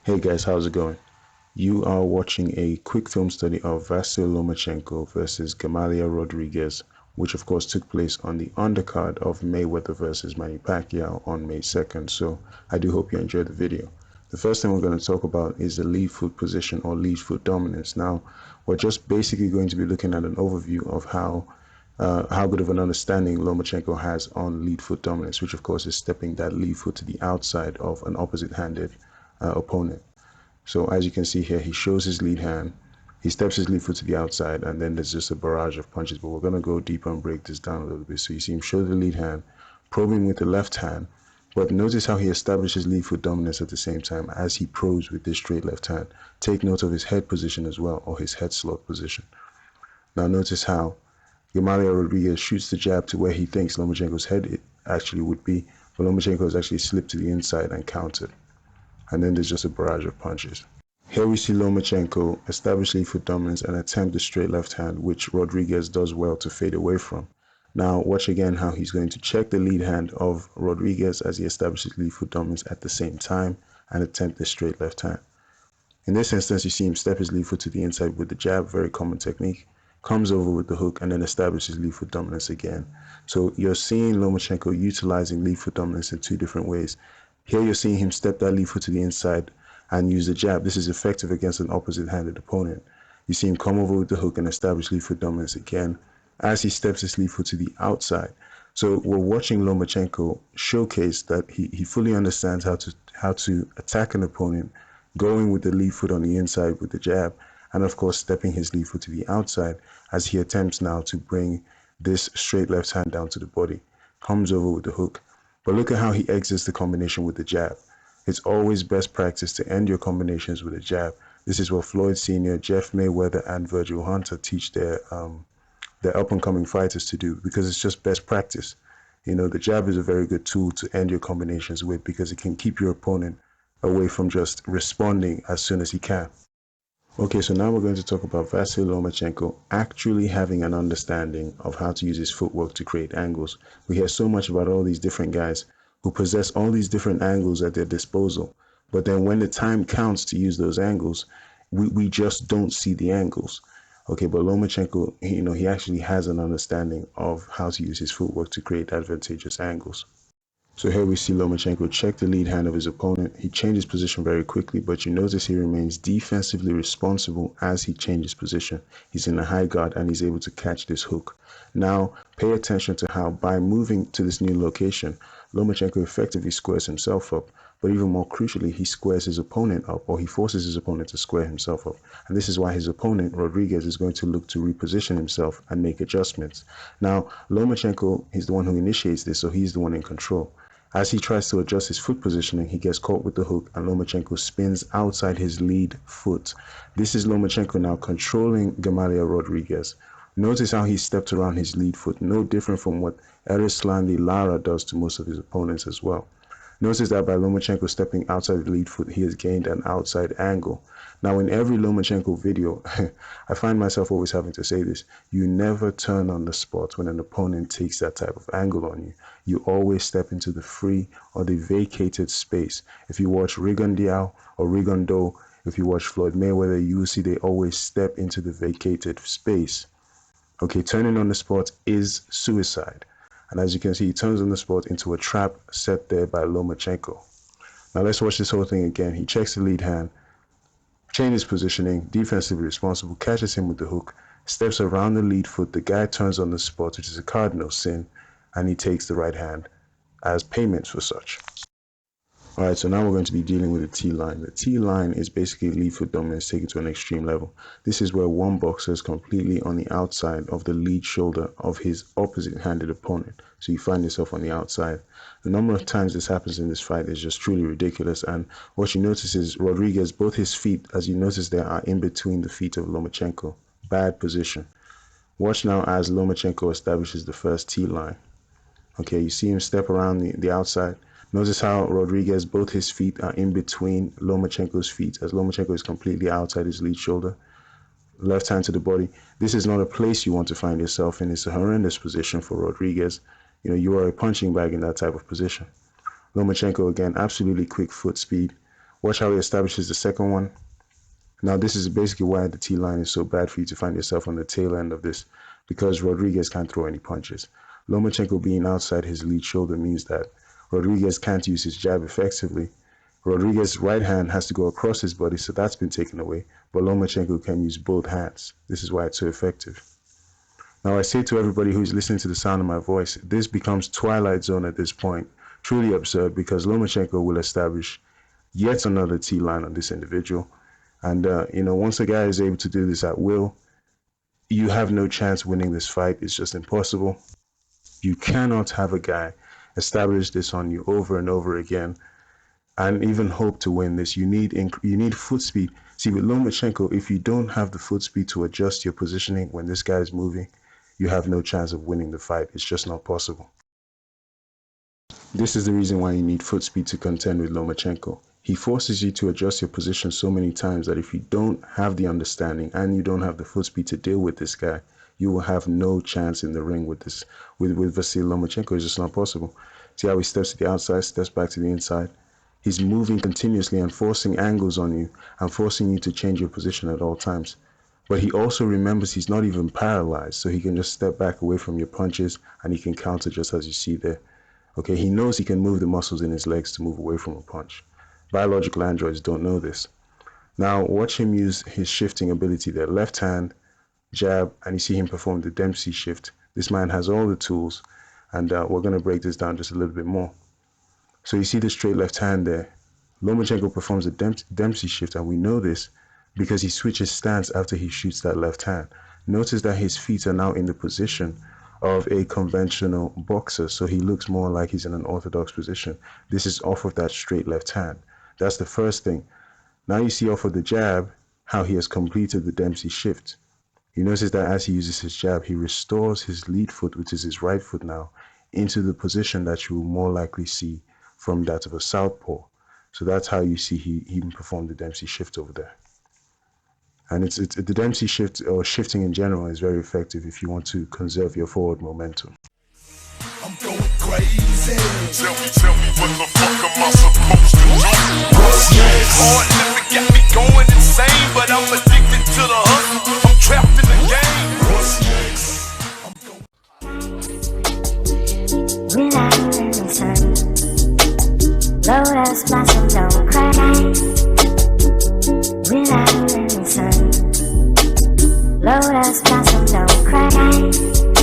Hey guys, how's it going? You are watching a quick film study of Vasyl Lomachenko versus Gamaliel Rodriguez, which of course took place on the undercard of Mayweather versus Manny Pacquiao on May 2nd. So I do hope you enjoyed the video. The first thing we're going to talk about is the lead foot position or lead foot dominance. Now, we're just basically going to be looking at an overview of how good of an understanding Lomachenko has on lead foot dominance, which of course is stepping that lead foot to the outside of an opposite-handed opponent. So as you can see here, he shows his lead hand, he steps his lead foot to the outside, and then there's just a barrage of punches. But we're going to go deeper and break this down a little bit. So you see him show the lead hand, probing with the left hand, but notice how he establishes lead foot dominance at the same time as he probes with this straight left hand. Take note of his head position as well, or his head slot position. Now notice how Gamaliel Rodriguez shoots the jab to where he thinks Lomachenko's head actually would be, but Lomachenko has actually slipped to the inside and countered. And then there's just a barrage of punches. Here we see Lomachenko establish lead foot dominance and attempt the straight left hand, which Rodriguez does well to fade away from. Now watch again how he's going to check the lead hand of Rodriguez as he establishes lead foot dominance at the same time and attempt the straight left hand. In this instance, you see him step his lead foot to the inside with the jab, very common technique, comes over with the hook and then establishes lead foot dominance again. So you're seeing Lomachenko utilizing lead foot dominance in two different ways. Here you're seeing him step that lead foot to the inside and use the jab. This is effective against an opposite-handed opponent. You see him come over with the hook and establish lead foot dominance again as he steps his lead foot to the outside. So we're watching Lomachenko showcase that he fully understands how to attack an opponent, going with the lead foot on the inside with the jab, and of course stepping his lead foot to the outside as he attempts now to bring this straight left hand down to the body. Comes over with the hook. But look at how he exits the combination with the jab. It's always best practice to end your combinations with a jab. This is what Floyd Sr., Jeff Mayweather, and Virgil Hunter teach their up-and-coming fighters to do, because it's just best practice. You know, the jab is a very good tool to end your combinations with because it can keep your opponent away from just responding as soon as he can. Okay, so now we're going to talk about Vasyl Lomachenko actually having an understanding of how to use his footwork to create angles. We hear so much about all these different guys who possess all these different angles at their disposal, but then when the time counts to use those angles, we just don't see the angles. Okay, but Lomachenko, he actually has an understanding of how to use his footwork to create advantageous angles. So here we see Lomachenko check the lead hand of his opponent. He changes position very quickly, but you notice he remains defensively responsible as he changes position. He's in a high guard and he's able to catch this hook. Now, pay attention to how by moving to this new location, Lomachenko effectively squares himself up, but even more crucially, he squares his opponent up, or he forces his opponent to square himself up. And this is why his opponent, Rodriguez, is going to look to reposition himself and make adjustments. Now, Lomachenko is the one who initiates this, so he's the one in control. As he tries to adjust his foot positioning, he gets caught with the hook and Lomachenko spins outside his lead foot. This is Lomachenko now controlling Gamaliel Rodriguez. Notice how he stepped around his lead foot, no different from what Erislandy Lara does to most of his opponents as well. Notice that by Lomachenko stepping outside the lead foot, he has gained an outside angle. Now, in every Lomachenko video, I find myself always having to say this: you never turn on the spot when an opponent takes that type of angle on you. You always step into the free or the vacated space. If you watch Rigondeaux or Rigondeaux, if you watch Floyd Mayweather, you will see they always step into the vacated space. Okay, turning on the spot is suicide. And as you can see, he turns on the spot into a trap set there by Lomachenko. Now let's watch this whole thing again. He checks the lead hand, changes positioning, defensively responsible, catches him with the hook, steps around the lead foot. The guy turns on the spot, which is a cardinal sin, and he takes the right hand as payment for such. All right, so now we're going to be dealing with the T-line. The T-line is basically lead foot dominance taken to an extreme level. This is where one boxer is completely on the outside of the lead shoulder of his opposite-handed opponent. So you find yourself on the outside. The number of times this happens in this fight is just truly ridiculous. And what you notice is Rodriguez, both his feet, as you notice there, are in between the feet of Lomachenko. Bad position. Watch now as Lomachenko establishes the first T-line. Okay, you see him step around the outside. Notice how Rodriguez, both his feet are in between Lomachenko's feet as Lomachenko is completely outside his lead shoulder. Left hand to the body. This is not a place you want to find yourself in. It's a horrendous position for Rodriguez. You are a punching bag in that type of position. Lomachenko again, absolutely quick foot speed. Watch how he establishes the second one. Now this is basically why the T-line is so bad for you to find yourself on the tail end of this, because Rodriguez can't throw any punches. Lomachenko being outside his lead shoulder means that Rodriguez can't use his jab effectively. Rodriguez's right hand has to go across his body, so that's been taken away, but Lomachenko can use both hands. This is why it's so effective. Now I say to everybody who's listening to the sound of my voice, this becomes Twilight Zone at this point. Truly absurd, because Lomachenko will establish yet another T-line on this individual. And, once a guy is able to do this at will, you have no chance winning this fight. It's just impossible. You cannot have a guy establish this on you over and over again and even hope to win this. You need foot speed. See, with Lomachenko, if you don't have the foot speed to adjust your positioning when this guy is moving, you have no chance of winning the fight. It's just not possible. This is the reason why you need foot speed to contend with Lomachenko. He forces you to adjust your position so many times that if you don't have the understanding and you don't have the foot speed to deal with this guy, you will have no chance in the ring with this. With Vasily Lomachenko, it's just not possible. See how he steps to the outside, steps back to the inside. He's moving continuously and forcing angles on you and forcing you to change your position at all times. But he also remembers he's not even paralyzed, so he can just step back away from your punches and he can counter just as you see there. Okay, he knows he can move the muscles in his legs to move away from a punch. Biological androids don't know this. Now watch him use his shifting ability there. Left hand, jab, and you see him perform the Dempsey shift. This man has all the tools, and we're going to break this down just a little bit more. So you see the straight left hand there. Lomachenko performs the Dempsey shift, and we know this because he switches stance after he shoots that left hand. Notice that his feet are now in the position of a conventional boxer, so he looks more like he's in an orthodox position. This is off of that straight left hand. That's the first thing. Now you see off of the jab how he has completed the Dempsey shift. You notice that as he uses his jab, he restores his lead foot, which is his right foot now, into the position that you will more likely see from that of a southpaw. So that's how you see he performed the Dempsey shift over there. And it's the Dempsey shift, or shifting in general, is very effective if you want to conserve your forward momentum. I'm going crazy. Tell me what the fuck am I supposed to do? What's next? Hard living got me going insane, but I'm addicted to the hustle. I'm trapped in the game. What's next? Without any sun, lotus blossom don't cry. Without any sun, lotus blossom don't cry.